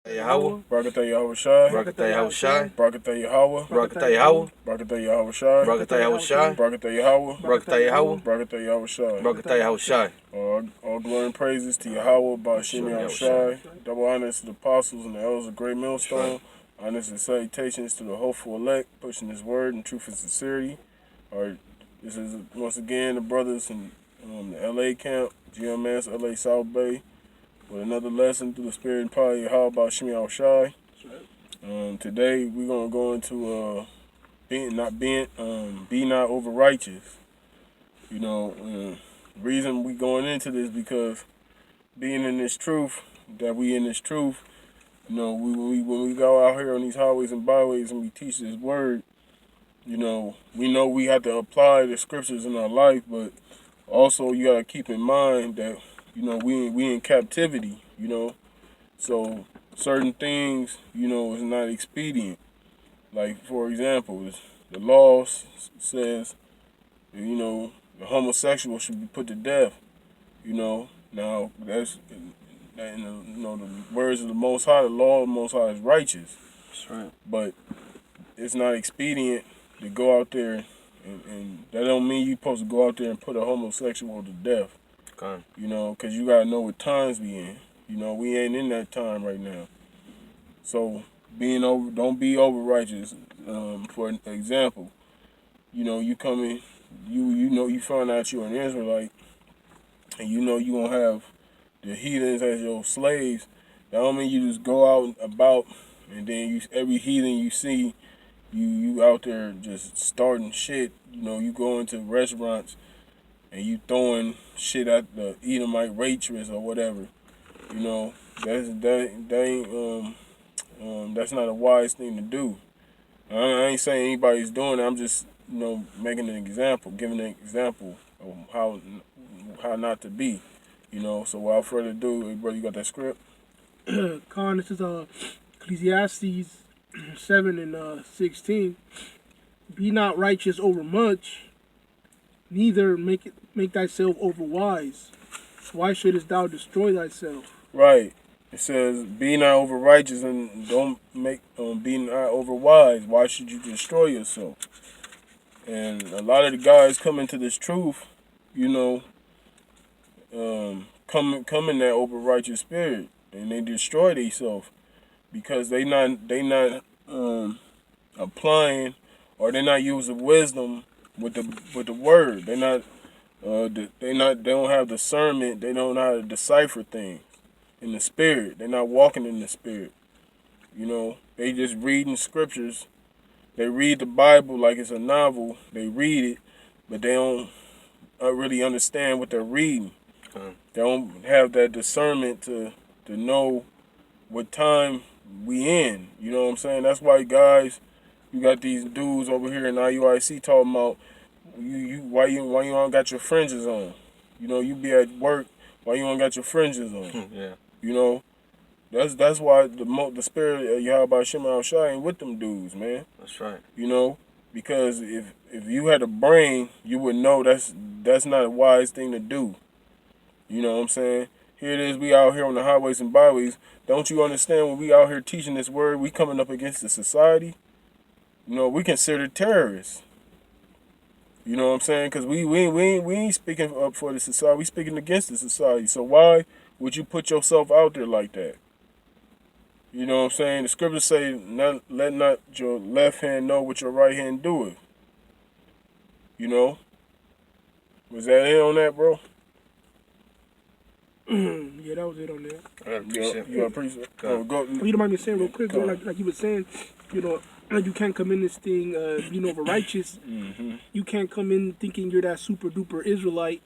Yahweh, Barakatah Yahweh Shai, Barakatah Yahweh Shai, Barakatah Yahweh, Barakatah Yahweh, Barakatah Yahweh Shai, Barakatah Yahweh Shai, Barakatah Yahweh, Barakatah Yahweh, Barakatah Yahweh Shai. Barakatah Yahweh Shai. All glory and praises to Yahweh, Ba'ashem Yahweh Yahweh Shai. Shai. Double honors to the apostles and the elders of Great Millstone. Honors and salutations to the hopeful elect, pushing His word in truth and sincerity. This is once again the brothers in the LA camp, GMS, LA South Bay, with another lesson through the Spirit and power of Yahweh, Ba'ashem Yahweh Shai. Today we're gonna go into be not over righteous. Reason we going into this because being in this truth, that we in this truth, when we go out here on these highways and byways and we teach this word, we know we have to apply the scriptures in our life, but also you gotta keep in mind that we in captivity, so certain things is not expedient. Like for example, the law says the homosexual should be put to death. Now that's the words of the Most High. The law of the Most High is righteous. That's right. But it's not expedient to go out there and that don't mean you supposed to go out there and put a homosexual to death. Okay. Because you gotta know what times we in. We ain't in that time right now. So don't be over righteous. For an example, you come in, you find out you're an Israelite, and you gonna have the heathens as your slaves. That don't mean you just go out and about and then every heathen you see, you out there just starting shit. You go into restaurants and you throwing shit at the Edomite waitress or whatever. That's not a wise thing to do. I ain't saying anybody's doing it. I'm just making an example, giving an example of how not to be. So without further ado, hey, brother, you got that script? Con, this is Ecclesiastes 7 and 16. Be not righteous over much, neither make thyself over wise. Why shouldest thou destroy thyself? Right. It says, be not over righteous and don't be not over wise. Why should you destroy yourself? And a lot of the guys come into this truth, come in that over righteous spirit, and they destroy themselves because they not applying, or they not using wisdom with the word. They don't have discernment. They don't know how to decipher things in the spirit. They're not walking in the spirit. They just reading scriptures. They read the Bible like it's a novel. They read it, but they don't really understand what they're reading. They don't have that discernment to know what time we in. You know what I'm saying? That's why, guys, you got these dudes over here in IUIC talking about why you don't got your fringes on. You be at work, why you don't got your fringes on. Yeah. That's why the spirit of Yahweh Shema Shai ain't with them dudes, man. That's right. Because if you had a brain, you would know that's not a wise thing to do. You know what I'm saying? Here it is, we out here on the highways and byways. Don't you understand when we out here teaching this word, we coming up against the society? We considered terrorists. You know what I'm saying? Because we ain't speaking up for the society. We speaking against the society. So why would you put yourself out there like that? You know what I'm saying? The scriptures say, let not your left hand know what your right hand doeth. Was that it on that, bro? Yeah, that was it on there. I got a precept. You got a precept? Go. You don't mind me saying real quick, bro, like you were saying, like you can't come in this thing being over righteous. Mm-hmm. You can't come in thinking you're that super duper Israelite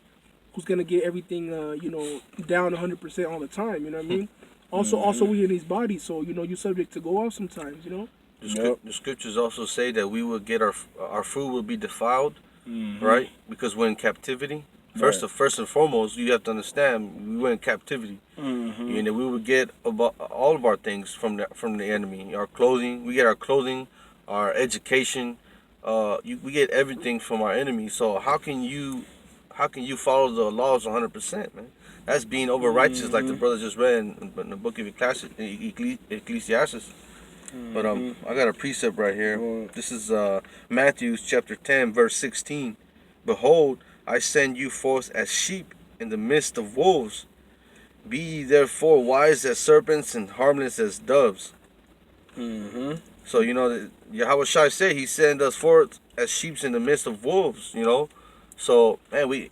who's gonna get everything down 100% all the time. You know what I mean? Also we in these bodies, so you're subject to go off sometimes. The scriptures also say that we will get our food will be defiled, right? Because we're in captivity. First and foremost, you have to understand we were in captivity, and we would get about all of our things from the enemy. Our clothing, we get our clothing, our education. We get everything from our enemy. So how can you follow the laws 100%, man? That's being over righteous, like the brother just read in the book of Ecclesiastes. But I got a precept right here. This is Matthew chapter 10, verse 16. Behold, I send you forth as sheep in the midst of wolves. Be ye therefore wise as serpents and harmless as doves. So, you know, Yahweh Shai said he sent us forth as sheep in the midst of wolves, you know. So, man, we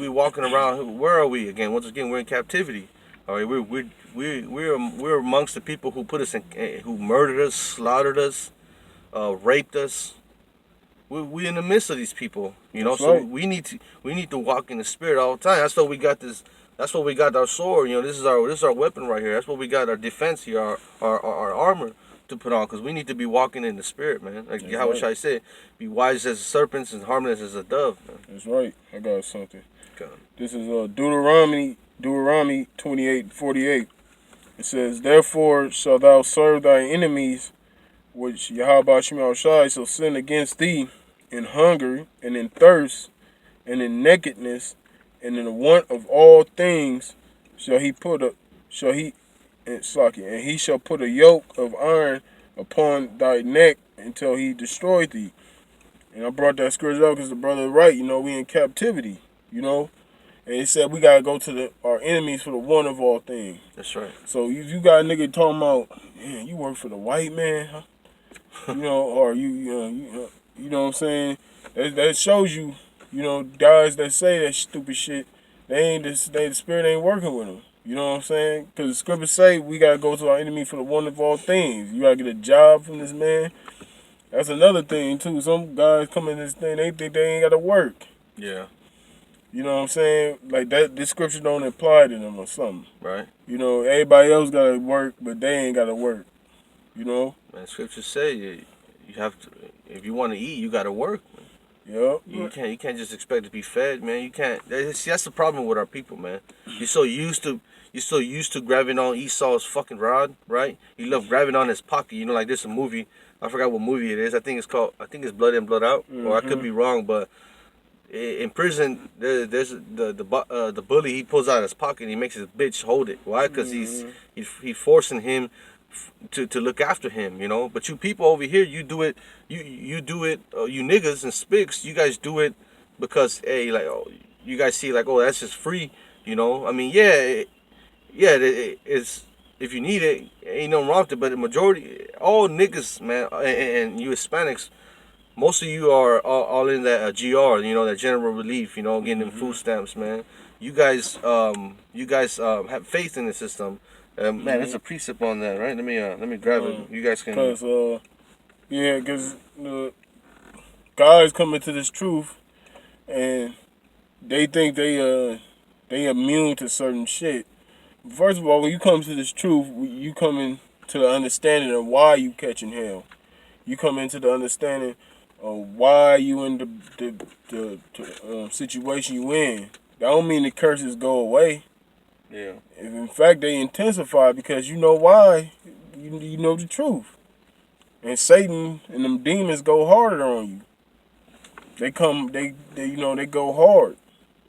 walking around. Where are we again? Once again, we're in captivity. All right, we're amongst the people who put us in, who murdered us, slaughtered us, raped us. We in the midst of these people, you know. That's so right. we need to walk in the spirit all the time. That's why we got this. That's why we got our sword. You know, this is our weapon right here. That's what we got, our defense here, our armor to put on, because we need to be walking in the spirit, man. Like Yahweh Shai said, be wise as serpents and harmless as a dove, man. That's right. I got something. Okay. This is Deuteronomy 28:48. It says, "Therefore shalt thou serve thy enemies, which Yahweh Shai shall send against thee, in hunger and in thirst and in nakedness and in the want of all things and he shall put a yoke of iron upon thy neck until he destroy thee." And I brought that scripture up because the brother is right. You know, we in captivity. You know, and he said we gotta go to our enemies for the one of all things. That's right. So if you got a nigga talking about, man, you work for the white man, huh? You know, or you know what I'm saying? That shows you, you know, guys that say that stupid shit, the spirit ain't working with them. You know what I'm saying? Because the scriptures say we got to go to our enemy for the one of all things. You got to get a job from this man. That's another thing, too. Some guys come in this thing, they think they ain't got to work. Yeah. You know what I'm saying? Like that, this scripture don't apply to them or something. Right. You know, everybody else got to work, but they ain't got to work. You know? Man, scriptures say you have to, if you want to eat, you got to work. Yep. You can't just expect to be fed, man. You can't. That's the problem with our people, man. You're so used to grabbing on Esau's fucking rod, right? You love grabbing on his pocket. You know, like there's a movie. I forgot what movie it is. I think it's Blood In, Blood Out. Or I could be wrong, but in prison, there's the bully. He pulls out his pocket and he makes his bitch hold it. Why? Because he's forcing him to look after him, you know. But you people over here, you do it. You do it. You niggas and spics, you guys do it because hey, like, oh, you guys see like, oh, that's just free, you know. I mean, it's if you need it, ain't nothing wrong with it. But the majority, all niggas, man, and you Hispanics, most of you are all in that GR, you know, that general relief, you know, getting them food stamps, man. You guys have faith in the system. Man, there's a precept on that, right? Let me grab it. You guys can. Because the guys come into this truth, and they think they immune to certain shit. First of all, when you come to this truth, you come into the understanding of why you catching hell. You come into the understanding of why you in the situation you in. That don't mean the curses go away. Yeah. In fact, they intensify because you know why. You know the truth. And Satan and them demons go harder on you. They go hard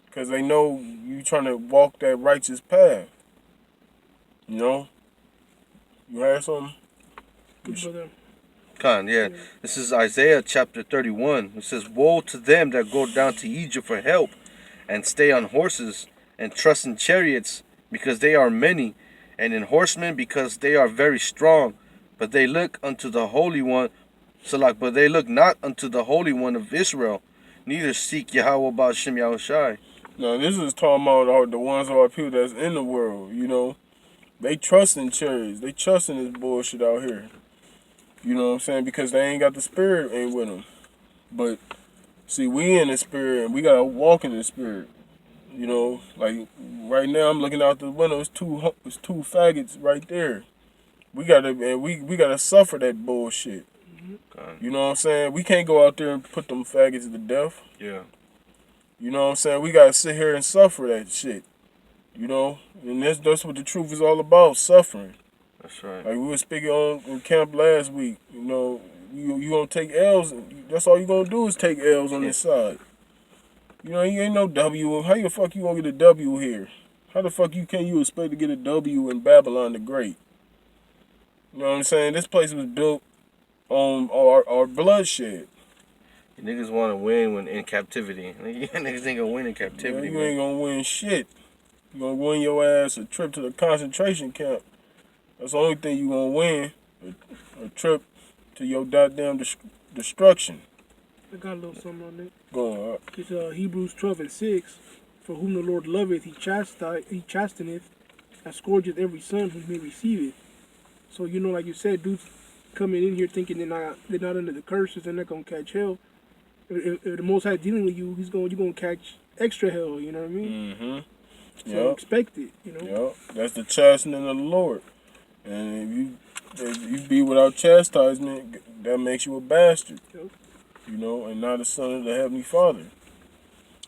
because they know you trying to walk that righteous path. You know? You heard something? Yeah. This is Isaiah chapter 31. It says, "Woe to them that go down to Egypt for help, and stay on horses, and trust in chariots, because they are many, and in horsemen, because they are very strong. But they look unto the Holy One, but they look not unto the Holy One of Israel, neither seek Yahweh Ba'ashem Yahushai." No, this is talking about the ones of our people that's in the world, you know. They trust in chariots. They trust in this bullshit out here. You know what I'm saying? Because they ain't got the spirit ain't with them. But, see, we in the spirit, and we got to walk in the spirit. You know, like, right now I'm looking out the window. It's two faggots right there. We gotta suffer that bullshit. You know what I'm saying? We can't go out there and put them faggots to death. Yeah. You know what I'm saying? We gotta sit here and suffer that shit. You know? And that's what the truth is all about, suffering. That's right. Like we were speaking on camp last week, you know, you gonna take L's, that's all you gonna do is take L's on this side. You know, you ain't no W. How the fuck you gonna get a W here? How the fuck can you expect to get a W in Babylon the Great? You know what I'm saying? This place was built on our bloodshed. Niggas want to win when in captivity. Niggas ain't gonna win in captivity, Man, you ain't gonna win shit. You gonna win your ass a trip to the concentration camp. That's the only thing you gonna win. A trip to your goddamn destruction. I got a little something on it. Go on. It's Hebrews 12:6. For whom the Lord loveth, he chasteneth, and scourgeth every son whom he receiveth. So you know, like you said, dudes coming in here thinking they're not under the curses, they're not gonna catch hell. If the Most High dealing with you, you're gonna catch extra hell. You know what I mean? Mm-hmm. So expect it. You know. Yep. That's the chastening of the Lord. And if you be without chastisement, that makes you a bastard. Yep. You know, and not a son of the Heavenly Father.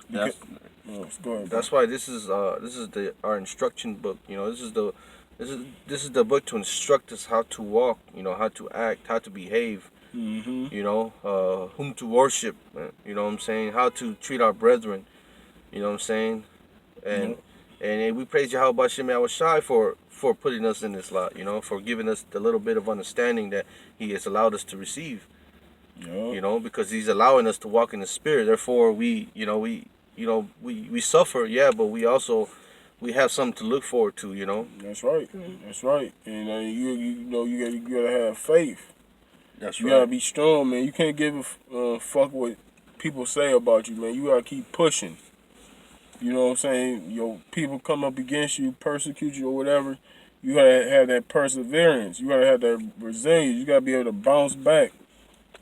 That's, Go ahead, that's why this is our instruction book. You know, this is the book to instruct us how to walk. You know, how to act, how to behave. Mm-hmm. You know, whom to worship. You know what I'm saying? How to treat our brethren. You know what I'm saying? And we praise Yahweh Shem Shai for putting us in this lot. You know, for giving us the little bit of understanding that He has allowed us to receive. Yep. You know, because He's allowing us to walk in the Spirit. Therefore, we suffer, yeah, but we have something to look forward to. You know. That's right. That's right. And you gotta have faith. That's You right. gotta be strong, man. You can't give a fuck what people say about you, man. You gotta keep pushing. You know what I'm saying? Your people come up against you, persecute you or whatever. You gotta have that perseverance. You gotta have that resilience. You gotta be able to bounce back.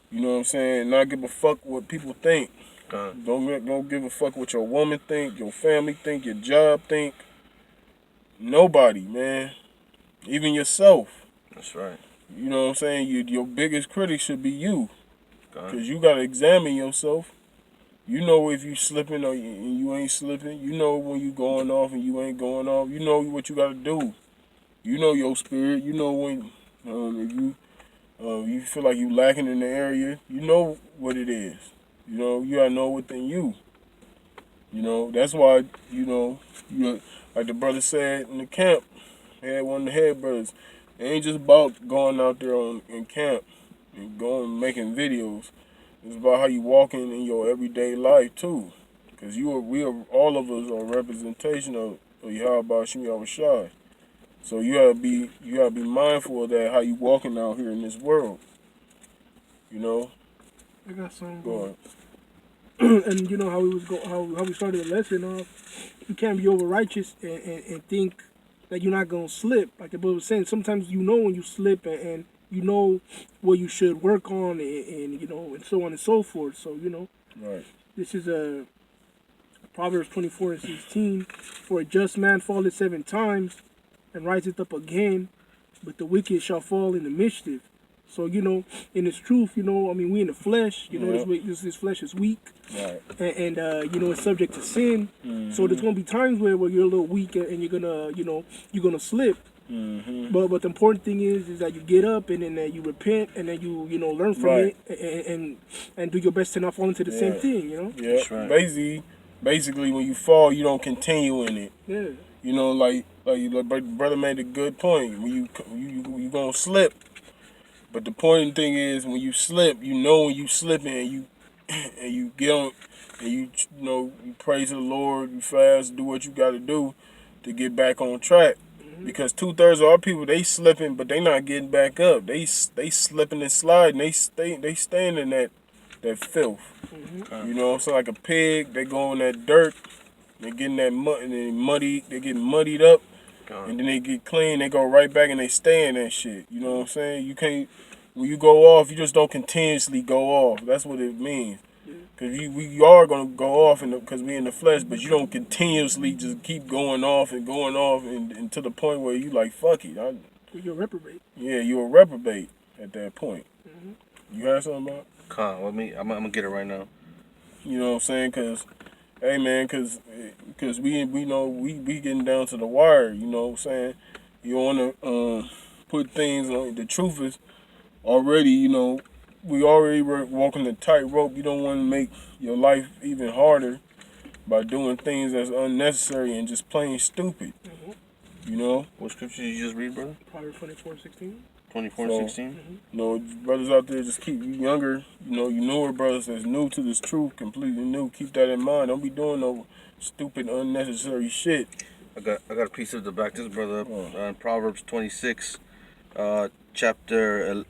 You know what I'm saying? Not give a fuck what people think. Don't give a fuck what your woman think, your family think, your job think. Nobody, man. Even yourself. That's right. You know what I'm saying? Your biggest critic should be you. God. Because you got to examine yourself. You know if you slipping or you ain't slipping. You know when you going off and you ain't going off. You know what you got to do. You know your spirit. You know when if you feel like you lacking in the area. You know what it is. You know, you got to know within you. You know, that's why, like the brother said in the camp, he had one of the head brothers. It ain't just about going out there in camp and going making videos. It's about how you walking in your everyday life too. Cause all of us are a representation of Yahweh Shem Yahweh Shai. So you gotta be mindful of that, how you walking out here in this world. You know? I got some. Go on. And you know how we started the lesson off. You can't be over righteous and think that you're not gonna slip. Like the brother was saying, sometimes you know when you slip and you know what you should work on and you know and so on and so forth. So you know, Right. this is a Proverbs 24:16. For a just man falleth 7 times and riseth up again, but the wicked shall fall in the mischief. So, you know, in its truth, you know, I mean, we in the flesh, you know, this flesh is weak. Right. And you know, it's subject to sin. Mm-hmm. So there's going to be times where you're a little weak and you're going to, you know, you're going to slip. Mm-hmm. But the important thing is that you get up and then you repent and then you know, learn from it and do your best to not fall into the same thing, you know? Yeah. That's right. Basically, when you fall, you don't continue in it. Yeah. You know, like brother made a good point. When you gonna slip. But the important thing is when you slip, you know when you slipping and you get on and you praise the Lord, you fast, do what you got to do to get back on track. Mm-hmm. Because 2/3 of our people, they slipping, but they not getting back up. They slipping and sliding. They staying in that filth. Mm-hmm. You know, so like a pig, they go in that dirt, they getting that mud and they get muddied up. And then they get clean, they go right back and they stay in that shit. You know what I'm saying? You can't, when you go off, you just don't continuously go off. That's what it means. Because we are going to go off because we in the flesh, but you don't continuously just keep going off and to the point where you like, fuck it. You're a reprobate. Yeah, you're a reprobate at that point. Mm-hmm. You have something about? I'm going to get it right now. You know what I'm saying? Because... Hey man, cause we know we getting down to the wire, you know what I'm saying? You wanna put things on. The truth is already, you know, we already walking the tightrope. You don't want to make your life even harder by doing things that's unnecessary and just plain stupid. You know? What scripture did you just read, brother? Proverbs 24:16. 24 and 16? You know, brothers out there, just keep you younger, you know, you newer brothers that's new to this truth, completely new. Keep that in mind. Don't be doing no stupid, unnecessary shit. I got a piece of the back this brother up in Proverbs 26, chapter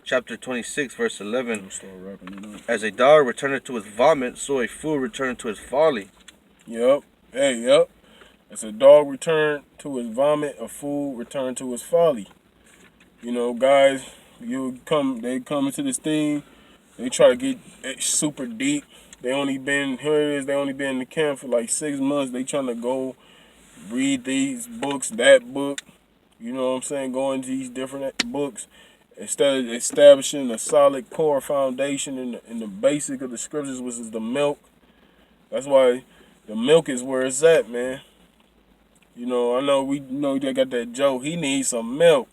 26, verse 11. As a dog returneth to his vomit, so a fool returneth to his folly. Yep. Hey, yep. As a dog returned to his vomit, a fool returned to his folly. You know, guys, they come into this thing, they try to get super deep. They only been in the camp for like 6 months. They trying to go read these books, that book, you know what I'm saying, go into these different books instead of establishing a solid core foundation in the basic of the scriptures, which is the milk. That's why the milk is where it's at, man. You know, I know they got that joke, he needs some milk.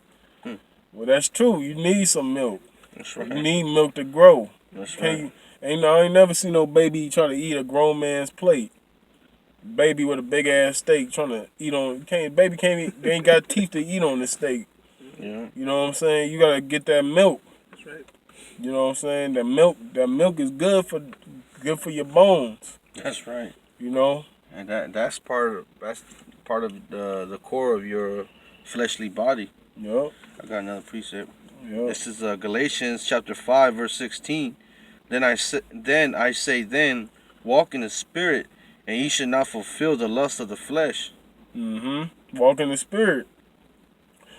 Well, that's true. You need some milk. That's right. You need milk to grow. That's right. I ain't never seen no baby try to eat a grown man's plate. Baby with a big ass steak trying to eat on. Baby can't eat. They ain't got teeth to eat on the steak. Yeah. You know what I'm saying? You gotta get that milk. That's right. You know what I'm saying? That milk is good for your bones. That's right. You know. And that's part of the core of your fleshly body. Yep. I got another precept. Yep. This is Galatians chapter 5, verse 16. Then I say, walk in the spirit, and ye should not fulfill the lust of the flesh. Walk in the spirit.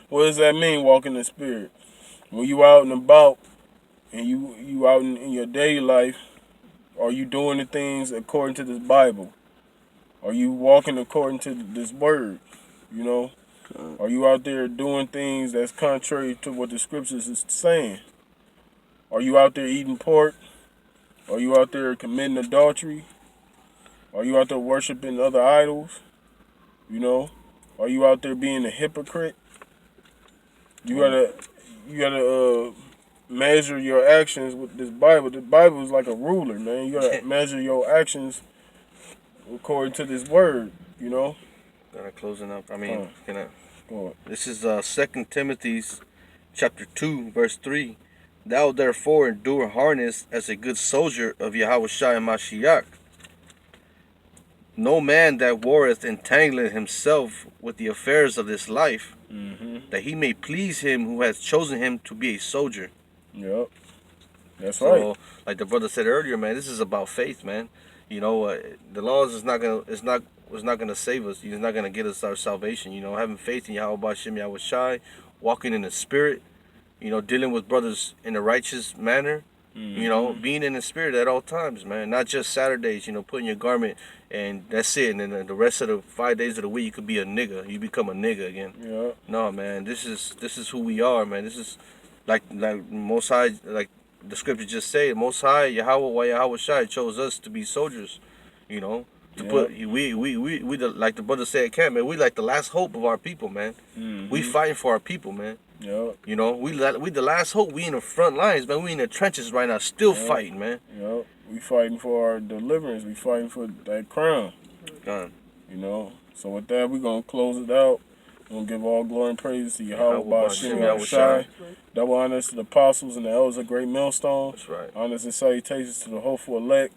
What does that mean, walk in the spirit? When you out and about, and you out in your daily life, are you doing the things according to this Bible? Are you walking according to this word? You know? Are you out there doing things that's contrary to what the scriptures is saying? Are you out there eating pork? Are you out there committing adultery? Are you out there worshiping other idols? You know? Are you out there being a hypocrite? You gotta measure your actions with this Bible. The Bible is like a ruler, man. You gotta measure your actions according to this word, you know? Gotta closing up. Go on. This is 2 Timothy chapter 2, verse 3. Thou therefore endure hardness as a good soldier of Yahushua and Mashiach. No man that warreth entangleth himself with the affairs of this life, that he may please him who has chosen him to be a soldier. Yep. That's So, right. like the brother said earlier, man, this is about faith, man. You know, the laws is not gonna save us. It's not gonna get us our salvation. You know, having faith in Yahweh B'Shem Yahushai, walking in the spirit, you know, dealing with brothers in a righteous manner. You know, being in the spirit at all times, man. Not just Saturdays, you know, putting your garment and that's it. And then the rest of the 5 days of the week, you could be a nigga. You become a nigga again. Yeah. No, man. This is who we are, man. This is like Most High, like the scripture just say, Most High Yahweh Shai chose us to be soldiers. You know, to put we like the brother said, camp, man. We like the last hope of our people, man. We fighting for our people, man. Yep. You know, we the last hope. We in the front lines, man. We in the trenches right now, still fighting, man. Yep. We fighting for our deliverance. We fighting for that crown. Gone. You know. So with that, we're gonna close it out. We're gonna give all glory and praise to Yahweh B'Shem Yahushai. Double honors to the apostles and the elders of Great Millstone. That's right. Honors and salutations to the hopeful elect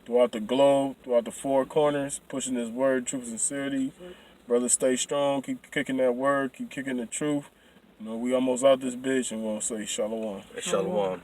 throughout the globe, throughout the four corners, pushing this word, truth, sincerity. Brothers, stay strong. Keep kicking that word. Keep kicking the truth. You know, we almost out this bitch, and we're gonna say shalom. Shalom.